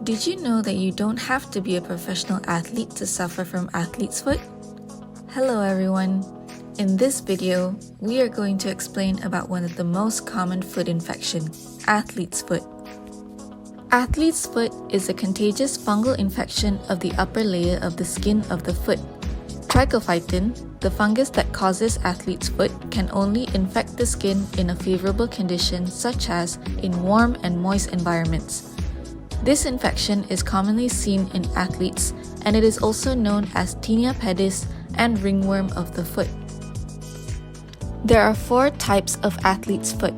Did you know that you don't have to be a professional athlete to suffer from athlete's foot? Hello everyone. In this video, we are going to explain about one of the most common foot infections, athlete's foot. Athlete's foot is a contagious fungal infection of the upper layer of the skin of the foot. Trichophyton, the fungus that causes athlete's foot, can only infect the skin in a favorable condition such as in warm and moist environments. This infection is commonly seen in athletes, and it is also known as tinea pedis and ringworm of the foot. There are 4 types of athlete's foot.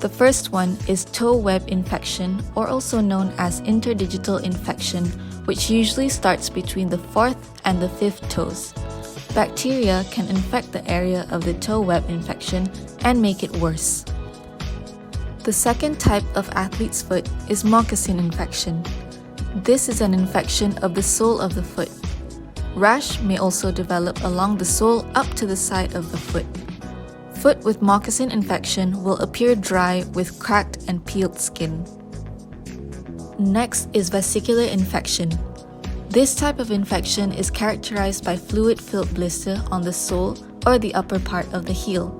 The first one is toe web infection, or also known as interdigital infection, which usually starts between the 4th and the 5th toes. Bacteria can infect the area of the toe web infection and make it worse. The second type of athlete's foot is moccasin infection. This is an infection of the sole of the foot. Rash may also develop along the sole up to the side of the foot. Foot with moccasin infection will appear dry with cracked and peeled skin. Next is vesicular infection. This type of infection is characterized by fluid-filled blister on the sole or the upper part of the heel.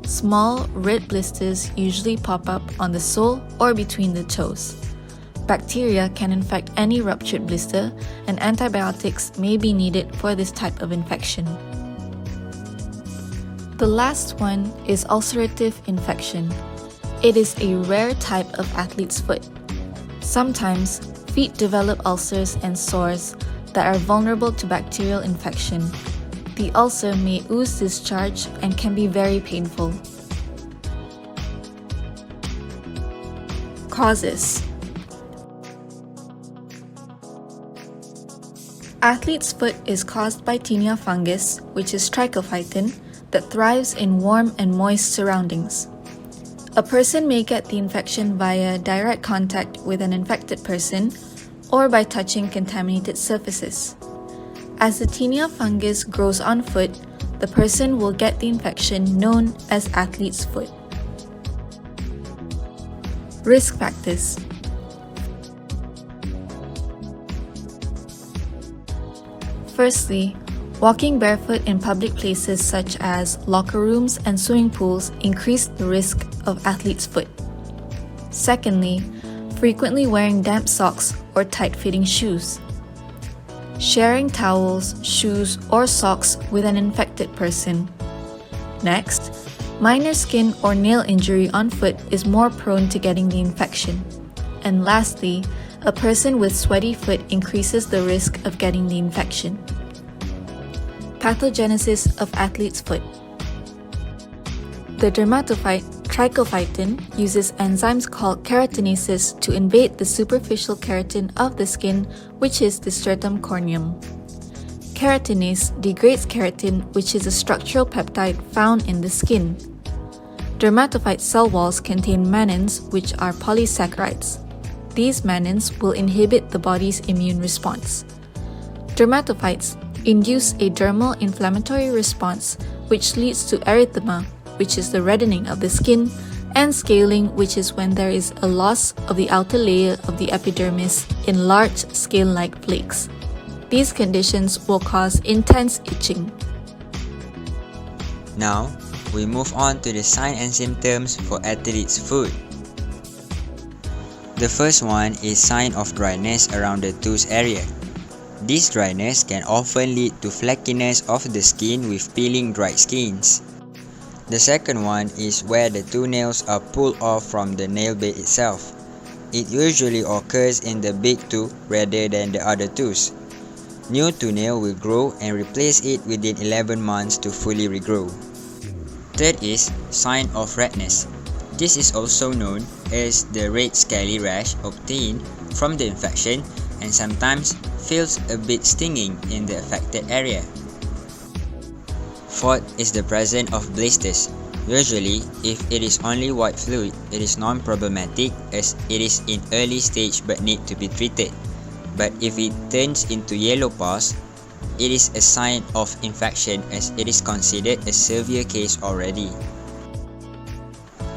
Small, red blisters usually pop up on the sole or between the toes. Bacteria can infect any ruptured blister, and antibiotics may be needed for this type of infection. The last one is ulcerative infection. It is a rare type of athlete's foot. Sometimes, feet develop ulcers and sores that are vulnerable to bacterial infection. The ulcer may ooze discharge and can be very painful. Causes. Athlete's foot is caused by tinea fungus, which is trichophyton, that thrives in warm and moist surroundings. A person may get the infection via direct contact with an infected person or by touching contaminated surfaces. As the tinea fungus grows on foot, the person will get the infection known as athlete's foot. Risk factors. Firstly, walking barefoot in public places such as locker rooms and swimming pools increase the risk of athlete's foot. Secondly, frequently wearing damp socks or tight-fitting shoes. Sharing towels, shoes, or socks with an infected person. Next, minor skin or nail injury on foot is more prone to getting the infection. And lastly, a person with sweaty foot increases the risk of getting the infection. Pathogenesis of athlete's foot. The dermatophyte trichophyton uses enzymes called keratinases to invade the superficial keratin of the skin, which is the stratum corneum. Keratinase degrades keratin, which is a structural peptide found in the skin. Dermatophyte cell walls contain mannins, which are polysaccharides. These mannins will inhibit the body's immune response. Dermatophytes induce a dermal inflammatory response, which leads to erythema, which is the reddening of the skin, and scaling, which is when there is a loss of the outer layer of the epidermis in large scale-like flakes. These conditions will cause intense itching. Now, we move on to the signs and symptoms for athlete's foot. The first one is sign of dryness around the toes area. This dryness can often lead to flakiness of the skin with peeling dried skins. The second one is where the toenails are pulled off from the nail bed itself. It usually occurs in the big toe rather than the other toes. New toenail will grow and replace it within 11 months to fully regrow. Third is sign of redness. This is also known as the red scaly rash obtained from the infection and sometimes feels a bit stinging in the affected area. Fourth is the presence of blisters. Usually, if it is only white fluid, it is non-problematic as it is in early stage but need to be treated. But if it turns into yellow pus, it is a sign of infection as it is considered a severe case already.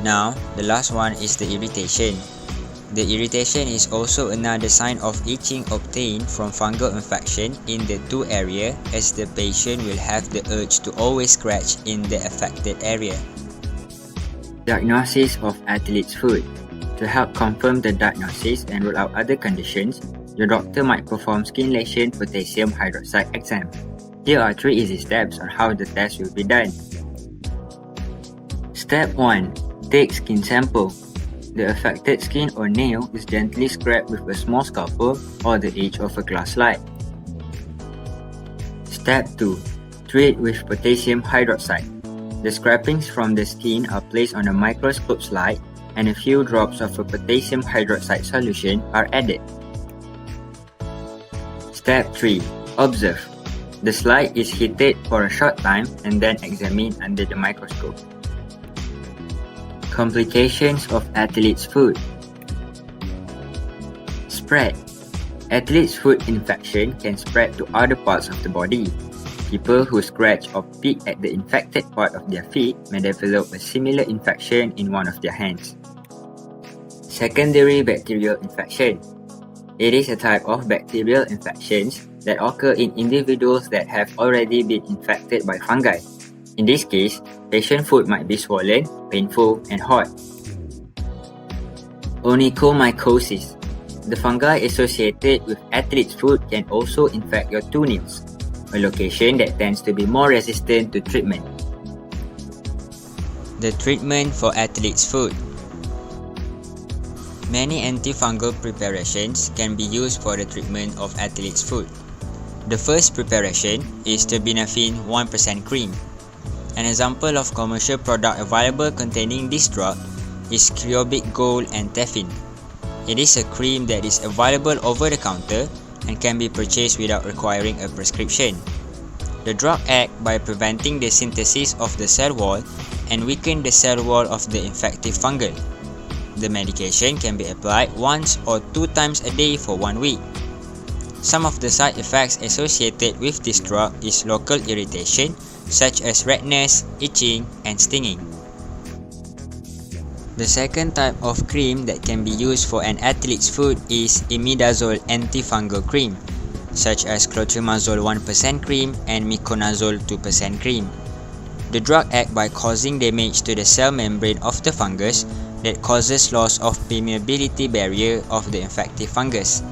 Now, the last one is the irritation. The irritation is also another sign of itching obtained from fungal infection in the toe area, as the patient will have the urge to always scratch in the affected area. Diagnosis of athlete's foot. To help confirm the diagnosis and rule out other conditions, your doctor might perform skin lesion potassium hydroxide exam. Here are 3 easy steps on how the test will be done. Step 1. Take skin sample. The affected skin or nail is gently scraped with a small scalpel or the edge of a glass slide. Step 2. Treat with potassium hydroxide. The scrapings from the skin are placed on a microscope slide and a few drops of a potassium hydroxide solution are added. Step 3. Observe. The slide is heated for a short time and then examined under the microscope. Complications of athlete's foot. Spread. Athlete's foot infection can spread to other parts of the body. People who scratch or pick at the infected part of their feet may develop a similar infection in one of their hands. Secondary bacterial infection. It is a type of bacterial infections that occur in individuals that have already been infected by fungi. In this case, patient foot might be swollen, painful, and hot. Onychomycosis. The fungi associated with athlete's foot can also infect your toenails, a location that tends to be more resistant to treatment. The treatment for athlete's foot. Many antifungal preparations can be used for the treatment of athlete's foot. The first preparation is terbinafine 1% cream. An example of commercial product available containing this drug is Cryobic Gold and Tefin. It is a cream that is available over the counter and can be purchased without requiring a prescription. The drug acts by preventing the synthesis of the cell wall and weaken the cell wall of the infective fungal. The medication can be applied once or 2 times a day for 1 week. Some of the side effects associated with this drug is local irritation, such as redness, itching, and stinging. The second type of cream that can be used for an athlete's foot is imidazole antifungal cream, such as clotrimazole 1% cream and miconazole 2% cream. The drug acts by causing damage to the cell membrane of the fungus that causes loss of permeability barrier of the infective fungus.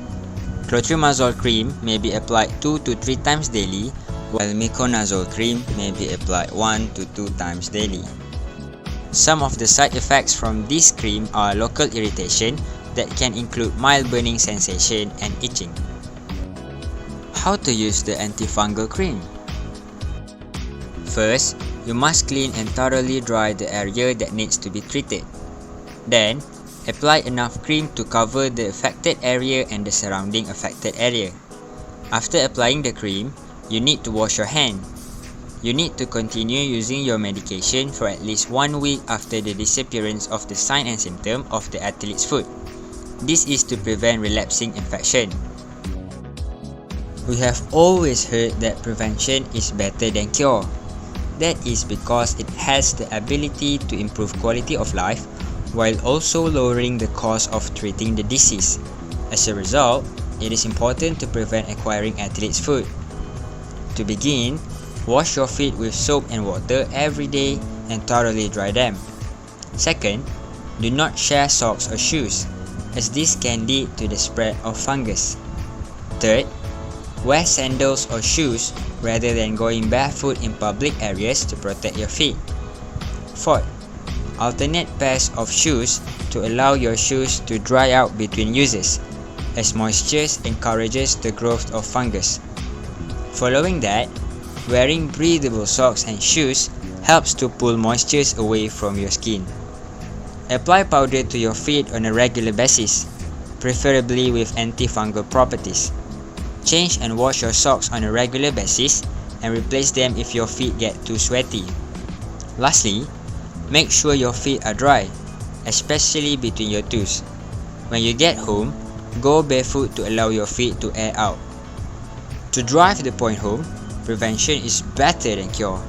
Clotrimazole cream may be applied 2 to 3 times daily, while miconazole cream may be applied 1 to 2 times daily. Some of the side effects from this cream are local irritation that can include mild burning sensation and itching. How to use the antifungal cream? First, you must clean and thoroughly dry the area that needs to be treated. Then, apply enough cream to cover the affected area and the surrounding affected area. After applying the cream, you need to wash your hand. You need to continue using your medication for at least 1 week after the disappearance of the sign and symptom of the athlete's foot. This is to prevent relapsing infection. We have always heard that prevention is better than cure. That is because it has the ability to improve quality of life while also lowering the cost of treating the disease. As a result, it is important to prevent acquiring athlete's foot. To begin, wash your feet with soap and water every day and thoroughly dry them. Second, do not share socks or shoes, as this can lead to the spread of fungus. Third, wear sandals or shoes rather than going barefoot in public areas to protect your feet. Fourth, alternate pairs of shoes to allow your shoes to dry out between uses, as moisture encourages the growth of fungus. Following that, wearing breathable socks and shoes helps to pull moisture away from your skin. Apply powder to your feet on a regular basis, preferably with antifungal properties. Change and wash your socks on a regular basis and replace them if your feet get too sweaty. Lastly, make sure your feet are dry, especially between your toes. When you get home, go barefoot to allow your feet to air out. To drive the point home, prevention is better than cure.